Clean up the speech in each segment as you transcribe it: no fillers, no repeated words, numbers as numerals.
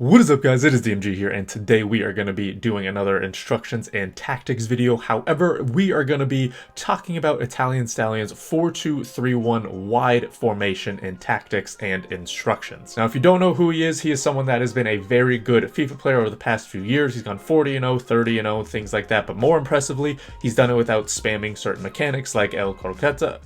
What is up, guys? It is DMG here, and today we are going to be doing another instructions and tactics video. However, we are going to be talking about Italian Stallion's 4-2-3-1 wide formation and tactics and instructions. Now, if you don't know who he is someone that has been a very good FIFA player over the past few years. He's gone 40-0, 30-0, things like that, but more impressively, he's done it without spamming certain mechanics like El Croqueta.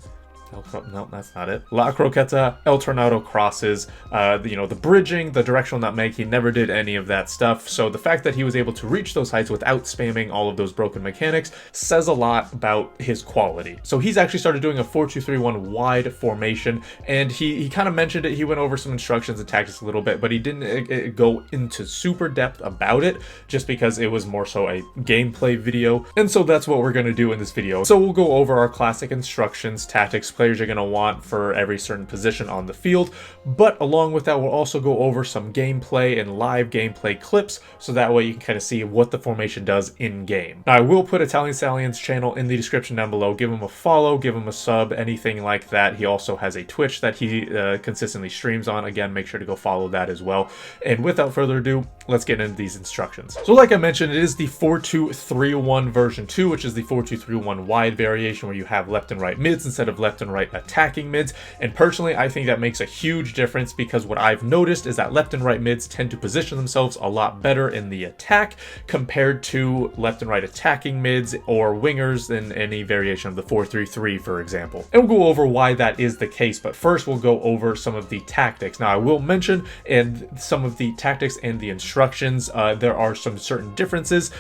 No, that's not it. La Croqueta, El Tornado crosses, the bridging, the directional nutmeg. He never did any of that stuff. So the fact that he was able to reach those heights without spamming all of those broken mechanics says a lot about his quality. So he's actually started doing a 4-2-3-1 wide formation, and he kind of mentioned it. He went over some instructions and tactics a little bit, but he didn't go into super depth about it just because it was more so a gameplay video. And so that's what we're going to do in this video. So we'll go over our classic instructions, tactics, players you're going to want for every certain position on the field, but along with that we'll also go over some gameplay and live gameplay clips so that way you can kind of see what the formation does in game. Now I will put Italian Stallion's channel in the description down below. Give him a follow, give him a sub, anything like that. He also has a Twitch that he consistently streams on. Again, make sure to go follow that as well. And without further ado, let's get into these instructions. So like I mentioned, it is the 4-2-3-1 version 2, which is the 4-2-3-1 wide variation where you have left and right mids instead of left and right attacking mids. And personally, I think that makes a huge difference because what I've noticed is that left and right mids tend to position themselves a lot better in the attack compared to left and right attacking mids or wingers in any variation of the 4-3-3, for example. And we'll go over why that is the case, but first we'll go over some of the tactics. Now I will mention in some of the tactics and the instructions, there are some certain differences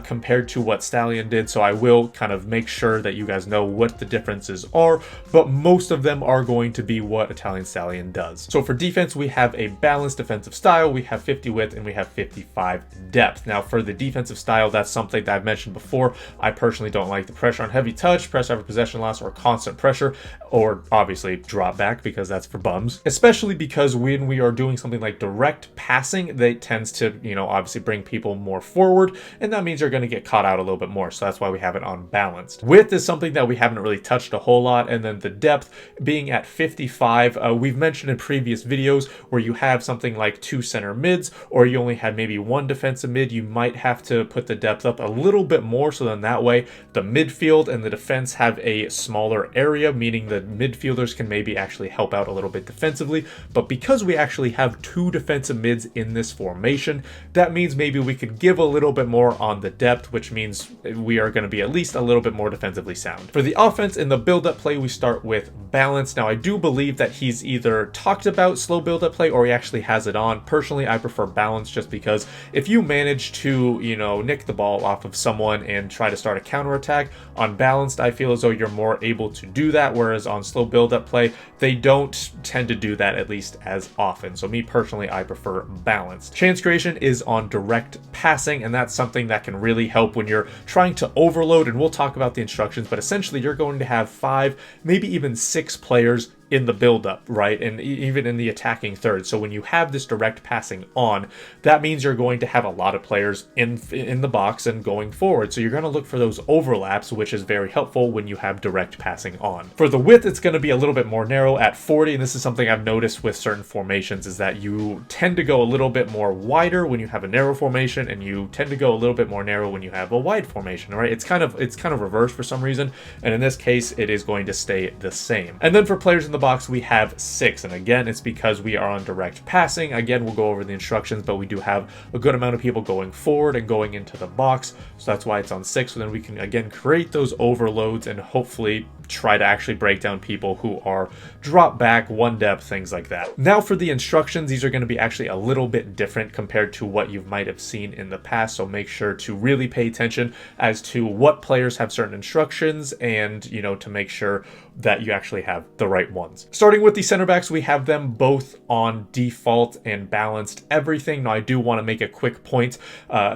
compared to what Stallion did, so I will kind of make sure that you guys know what the differences are, but most of them are going to be what Italian Stallion does. So for defense, we have a balanced defensive style, we have 50 width, and we have 55 depth. Now for the defensive style, that's something that I've mentioned before. I personally don't like the pressure on heavy touch, pressure over possession loss, or constant pressure, or obviously drop back because that's for bums. Especially because when we are doing something like direct passing, that tends to, obviously bring people more forward, and that means you're going to get caught out a little bit more. So that's why we have it on balanced. Width is something that we haven't really touched a whole lot, and then the depth being at 55. We've mentioned in previous videos where you have something like 2 center mids, or you only had maybe 1 defensive mid, you might have to put the depth up a little bit more, so then that way the midfield and the defense have a smaller area, meaning the midfielders can maybe actually help out a little bit defensively. But because we actually have 2 defensive mids in this formation, that means maybe we could give a little bit more on the depth, which means we are going to be at least a little bit more defensively sound. For the offense, in the build-up play, we start with balance. Now I do believe that he's either talked about slow build-up play or he actually has it on. Personally, I prefer balance just because if you manage to, nick the ball off of someone and try to start a counterattack, on balanced, I feel as though you're more able to do that, whereas on slow build-up play, they don't tend to do that at least as often. So me personally, I prefer balanced. Chance creation is on direct passing, and that's something that can really help when you're trying to overload, and we'll talk about the instructions, but essentially you're going to have 5, maybe even 6 players in the build-up, right? And even in the attacking third. So when you have this direct passing on, that means you're going to have a lot of players in the box and going forward. So you're going to look for those overlaps, which is very helpful when you have direct passing on. For the width, it's going to be a little bit more narrow at 40, and this is something I've noticed with certain formations, is that you tend to go a little bit more wider when you have a narrow formation, and you tend to go a little bit more narrow when you have a wide formation, right? It's kind of reversed for some reason, and in this case, it is going to stay the same. And then for players in the box, we have 6, and again, it's because we are on direct passing. Again, we'll go over the instructions, but we do have a good amount of people going forward and going into the box, so that's why it's on 6. So then we can again create those overloads and hopefully try to actually break down people who are drop back, 1 depth, things like that. Now for the instructions, these are going to be actually a little bit different compared to what you might have seen in the past, so make sure to really pay attention as to what players have certain instructions, and to make sure that you actually have the right ones. Starting with the center backs, we have them both on default and balanced everything. Now I do want to make a quick point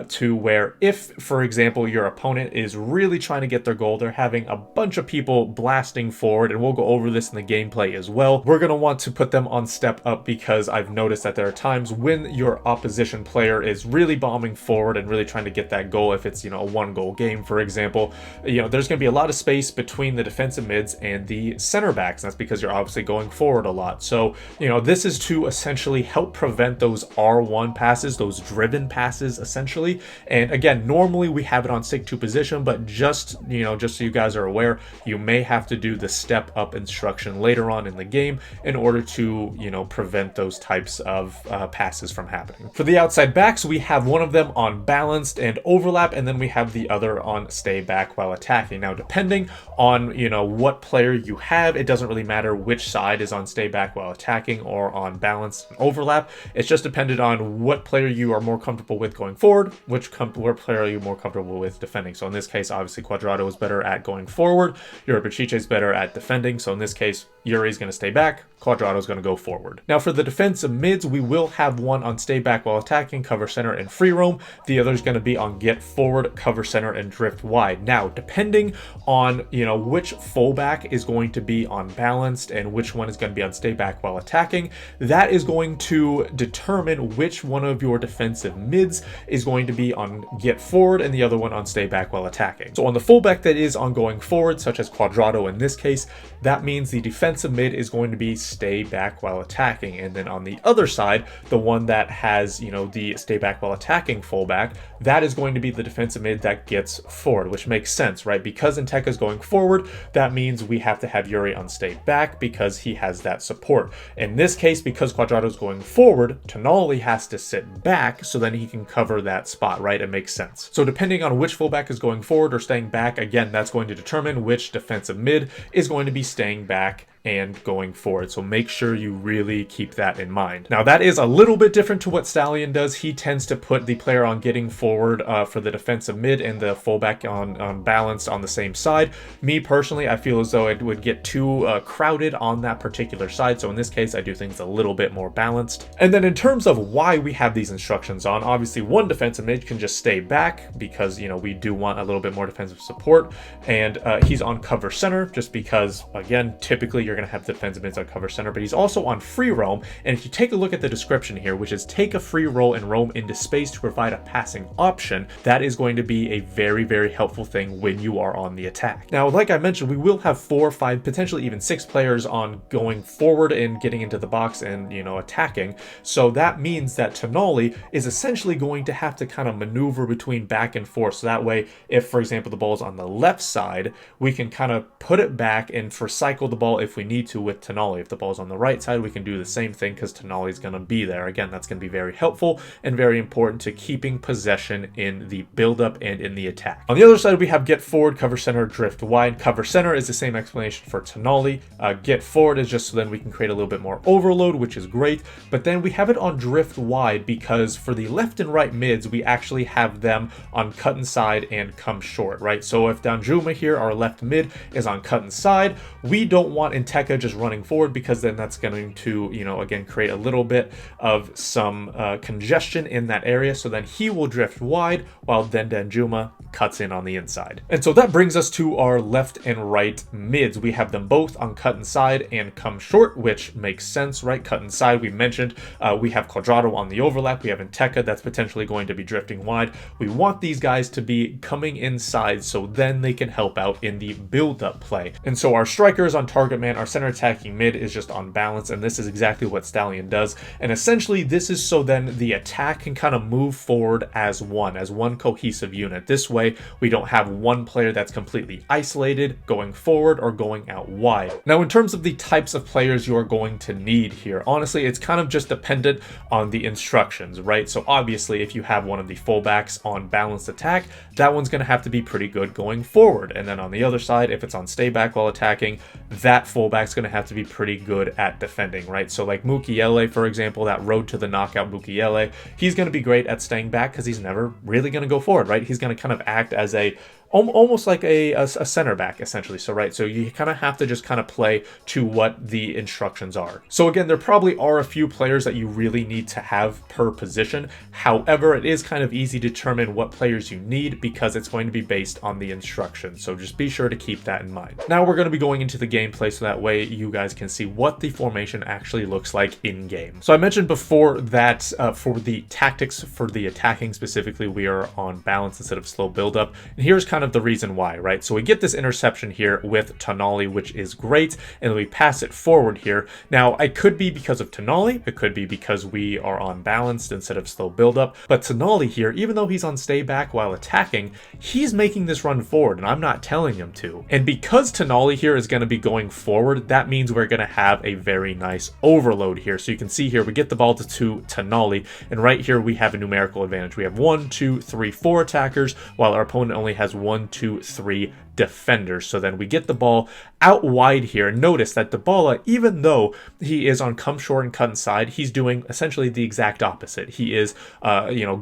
to where if, for example, your opponent is really trying to get their goal, they're having a bunch of people blasting forward, and we'll go over this in the gameplay as well. We're going to want to put them on step up because I've noticed that there are times when your opposition player is really bombing forward and really trying to get that goal. If it's, you know, a 1-goal game, for example, you know, there's going to be a lot of space between the defensive mids and the center backs. And that's because you're obviously going forward a lot. So, you know, this is to essentially help prevent those R1 passes, those driven passes, essentially. And again, normally we have it on stick to position, but just, you know, just so you guys are aware, you may have to do the step up instruction later on in the game in order to, you know, prevent those types of passes from happening. For the outside backs, we have one of them on balanced and overlap, and then we have the other on stay back while attacking. Now, depending on, you know, what player you have, it doesn't really matter which side is on stay back while attacking or on balanced and overlap. It's just dependent on what player you are more comfortable with going forward, what player are you more comfortable with defending. So in this case, obviously Cuadrado is better at going forward, Yuri is better at defending. So in this case, Yuri is going to stay back, Cuadrado is going to go forward. Now for the defensive mids, we will have one on stay back while attacking, cover center, and free roam. The other is going to be on get forward, cover center, and drift wide. Now, depending on, you know, which fullback is going to be on balanced and which one is going to be on stay back while attacking, that is going to determine which one of your defensive mids is going to be on get forward and the other one on stay back while attacking. So on the fullback that is on going forward, such as Cuadrado in this case, that means the defensive mid is going to be stay back while attacking. And then on the other side, the one that has, you know, the stay back while attacking fullback, that is going to be the defensive mid that gets forward, which makes sense, right? Because Inteka is going forward, that means we have to have Yuri on stay back because he has that support. In this case, because Cuadrado is going forward, Tonali has to sit back so then he can cover that spot, right? It makes sense. So depending on which fullback is going forward or staying back, again, that's going to determine which defensive mid is going to be staying back and going forward. So make sure you really keep that in mind. Now that is a little bit different to what Stallion does. He tends to put the player on getting forward for the defensive mid and the fullback on balanced on the same side. Me personally, I feel as though it would get too crowded on that particular side. So in this case, I do things a little bit more balanced. And then in terms of why we have these instructions on, obviously one defensive mid can just stay back because, you know, we do want a little bit more defensive support. And he's on cover center just because, again, typically you're going to have defensive mids on cover center, but he's also on free roam. And if you take a look at the description here, which is take a free roll and roam into space to provide a passing option, that is going to be a very, very helpful thing when you are on the attack. Now, like I mentioned, we will have 4, 5, potentially even 6 players on going forward and getting into the box and, you know, attacking. So that means that Tonali is essentially going to have to kind of maneuver between back and forth. So that way, if, for example, the ball is on the left side, we can kind of put it back and cycle the ball if we need to with Tonali. If the ball's on the right side, we can do the same thing because Tonali is going to be there. Again, that's going to be very helpful and very important to keeping possession in the build-up and in the attack. On the other side, we have get forward, cover center, drift wide. Cover center is the same explanation for Tonali. Get forward is just so then we can create a little bit more overload, which is great. But then we have it on drift wide because for the left and right mids, we actually have them on cut inside and come short, right? So if Danjuma here, our left mid, is on cut inside, we don't want Inteka just running forward because then that's going to, you know, again, create a little bit of some congestion in that area. So then he will drift wide while then Danjuma cuts in on the inside. And so that brings us to our left and right mids. We have them both on cut inside and come short, which makes sense, right? Cut inside, we mentioned. We have Cuadrado on the overlap. We have Inteka that's potentially going to be drifting wide. We want these guys to be coming inside so then they can help out in the build-up play. And so our strikers on target man, our center attacking mid is just on balance, and this is exactly what Stallion does. And essentially this is so then the attack can kind of move forward as one cohesive unit. This way we don't have one player that's completely isolated going forward or going out wide. Now in terms of the types of players you are going to need here, honestly it's kind of just dependent on the instructions, right? So obviously if you have one of the fullbacks on balanced attack, that one's going to have to be pretty good going forward. And then on the other side, if it's on stay back while attacking, that fullback's going to have to be pretty good at defending, right? So like Mukiele, for example, that road to the knockout Mukiele, he's going to be great at staying back because he's never really going to go forward, right? He's going to kind of act as a almost like a center back essentially. So right, so you kind of have to just kind of play to what the instructions are. So again, there probably are a few players that you really need to have per position. However, it is kind of easy to determine what players you need because it's going to be based on the instructions. So just be sure to keep that in mind. Now we're going to be going into the gameplay so that way you guys can see what the formation actually looks like in game. So I mentioned before that for the tactics for the attacking specifically, we are on balance instead of slow build up. And here's kind of the reason why, right? So we get this interception here with Tonali, which is great, and we pass it forward here. Now it could be because of Tonali, it could be because we are on balanced instead of slow build up, but Tonali here, even though he's on stay back while attacking, he's making this run forward and I'm not telling him to. And because Tonali here is going to be going forward, that means we're going to have a very nice overload here. So you can see here we get the ball to Tonali, and right here we have a numerical advantage. We have 1, 2, 3, 4 attackers, while our opponent only has 1, 2, 3 defenders. So then we get the ball out wide here. Notice that Dybala, even though he is on come short and cut inside, he's doing essentially the exact opposite. He is,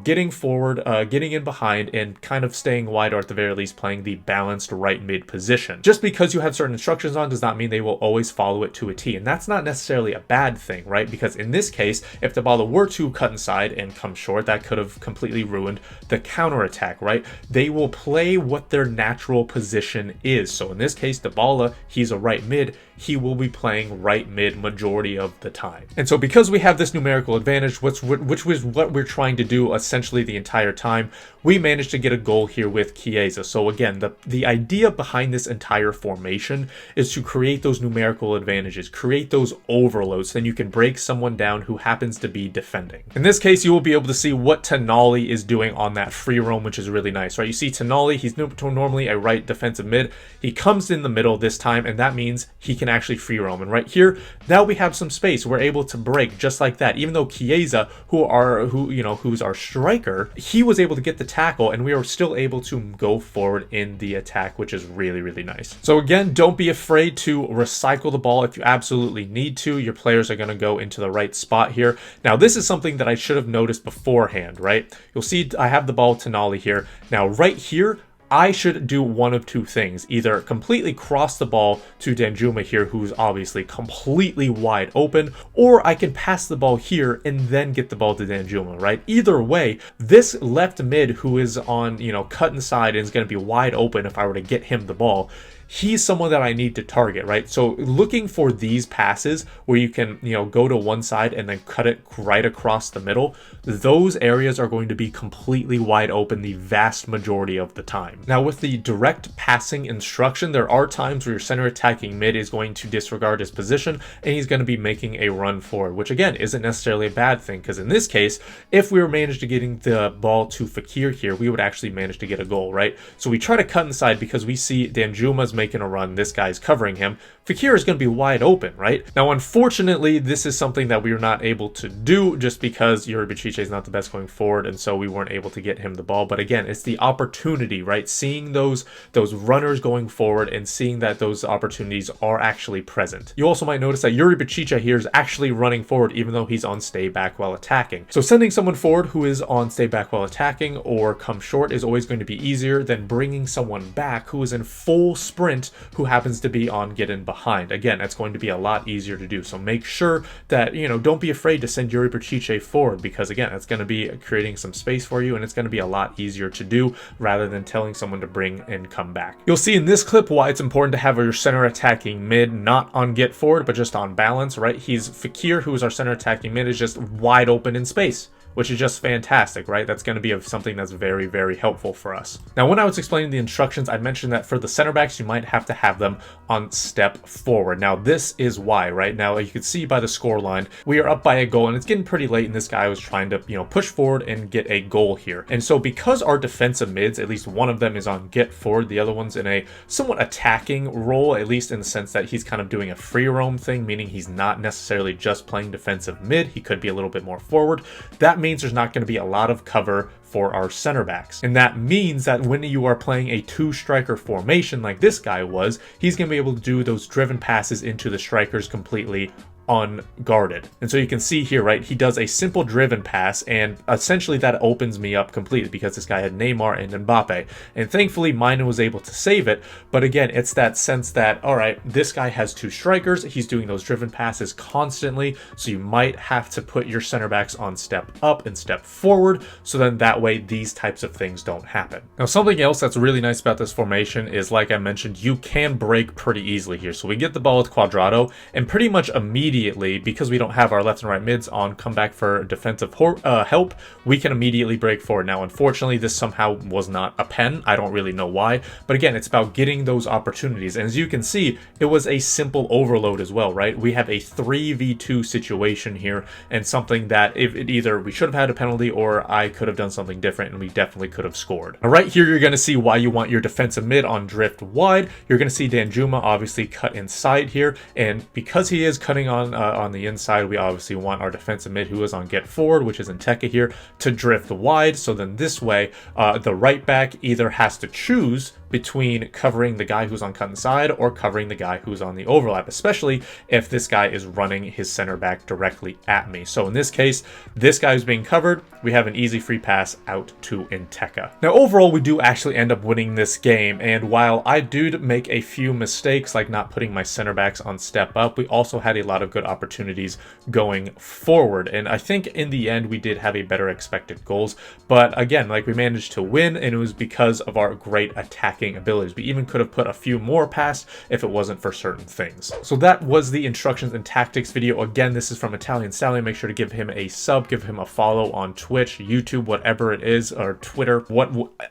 getting forward, getting in behind, and kind of staying wide, or at the very least playing the balanced right mid position. Just because you have certain instructions on does not mean they will always follow it to a T, and that's not necessarily a bad thing, right? Because in this case, if Dybala were to cut inside and come short, that could have completely ruined the counter attack, right? They will play what their natural position is. So in this case, Dybala, he's a right mid, he will be playing right mid majority of the time. And so because we have this numerical advantage, which was what we're trying to do essentially the entire time, we managed to get a goal here with Chiesa. So again, the idea behind this entire formation is to create those numerical advantages, create those overloads, then you can break someone down who happens to be defending. In this case, you will be able to see what Tonali is doing on that free roam, which is really nice, right? You see Tonali, he's normally a right defensive mid. He comes in the middle this time, and that means he can actually free roam. And right here, now we have some space. We're able to break just like that. Even though Chiesa, who's our striker, he was able to get the tackle, and we are still able to go forward in the attack, which is really, really nice. So again, don't be afraid to recycle the ball if you absolutely need to. Your players are going to go into the right spot here. Now, this is something that I should have noticed beforehand, right? You'll see I have the ball Tonali here. Now, right here, I should do one of two things. Either completely cross the ball to Danjuma here, who's obviously completely wide open, or I can pass the ball here and then get the ball to Danjuma, right? Either way, this left mid who is on, cut inside and is going to be wide open if I were to get him the ball, he's someone that I need to target, right? So looking for these passes where you can, go to one side and then cut it right across the middle, those areas are going to be completely wide open the vast majority of the time. Now, with the direct passing instruction, there are times where your center attacking mid is going to disregard his position and he's going to be making a run forward, which again isn't necessarily a bad thing, because in this case, if we were managed to getting the ball to Fekir here, we would actually manage to get a goal, right? So we try to cut inside because we see Danjuma's making a run, this guy's covering him, Fekir is going to be wide open, right? Now, unfortunately, this is something that we were not able to do just because Yuri Bechiche is not the best going forward, and so we weren't able to get him the ball. But again, it's the opportunity, right? Seeing those runners going forward and seeing that those opportunities are actually present. You also might notice that Yuri Bechiche here is actually running forward even though he's on stay back while attacking. So sending someone forward who is on stay back while attacking or come short is always going to be easier than bringing someone back who is in full sprint who happens to be on get in behind. Again, that's going to be a lot easier to do. So make sure that, don't be afraid to send Yuri Bechiche forward, because again, it's going to be creating some space for you and it's going to be a lot easier to do rather than telling someone to bring and come back. You'll see in this clip why it's important to have your center attacking mid not on get forward, but just on balance, right? He's Fekir, who is our center attacking mid, is just wide open in space, which is just fantastic, right? That's going to be something that's very, very helpful for us. Now, when I was explaining the instructions, I mentioned that for the center backs, you might have to have them on step forward. Now, this is why, right? Now, you can see by the score line, we are up by a goal and it's getting pretty late and this guy was trying to, push forward and get a goal here. And so because our defensive mids, at least one of them is on get forward, the other one's in a somewhat attacking role, at least in the sense that he's kind of doing a free roam thing, meaning he's not necessarily just playing defensive mid. He could be a little bit more forward. That means there's not going to be a lot of cover for our center backs. And that means that when you are playing a two-striker formation like this guy was, he's going to be able to do those driven passes into the strikers completely unguarded. And so you can see here, right, he does a simple driven pass, and essentially that opens me up completely because this guy had Neymar and Mbappe. And thankfully, Mina was able to save it. But again, it's that sense that, all right, this guy has two strikers. He's doing those driven passes constantly. So you might have to put your center backs on step up and step forward. So then that way, these types of things don't happen. Now, something else that's really nice about this formation is, like I mentioned, you can break pretty easily here. So we get the ball with Cuadrado, and pretty much immediately, because we don't have our left and right mids on comeback for defensive help, we can immediately break forward. Now, unfortunately, this somehow was not a pen. I don't really know why. But again, it's about getting those opportunities. And as you can see, it was a simple overload as well, right? We have a 3v2 situation here, and something that if it either we should have had a penalty or I could have done something different, and we definitely could have scored. All right, here you're going to see why you want your defensive mid on drift wide. You're going to see Danjuma obviously cut inside here, and because he is cutting on the inside, we obviously want our defensive mid, who is on get forward, which is Nteke here, to drift wide. So then this way, the right back either has to choose between covering the guy who's on cut inside or covering the guy who's on the overlap, especially if this guy is running his center back directly at me. So in this case, this guy is being covered. We have an easy free pass out to Nteke. Now, overall, we do actually end up winning this game. And while I did make a few mistakes, like not putting my center backs on step up, we also had a lot of good opportunities going forward. And I think in the end, we did have a better expected goals. But again, like, we managed to win, and it was because of our great attacking abilities. We even could have put a few more past if it wasn't for certain things. So that was the instructions and tactics video. Again, this is from Italian Stallion. Make sure to give him a sub, give him a follow on Twitch, YouTube, whatever it is, or Twitter,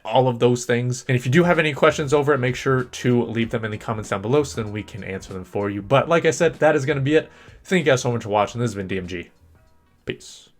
all of those things. And if you do have any questions over it, make sure to leave them in the comments down below so then we can answer them for you. But like I said, that is going to be it. Thank you guys so much for watching. This has been DMG. Peace.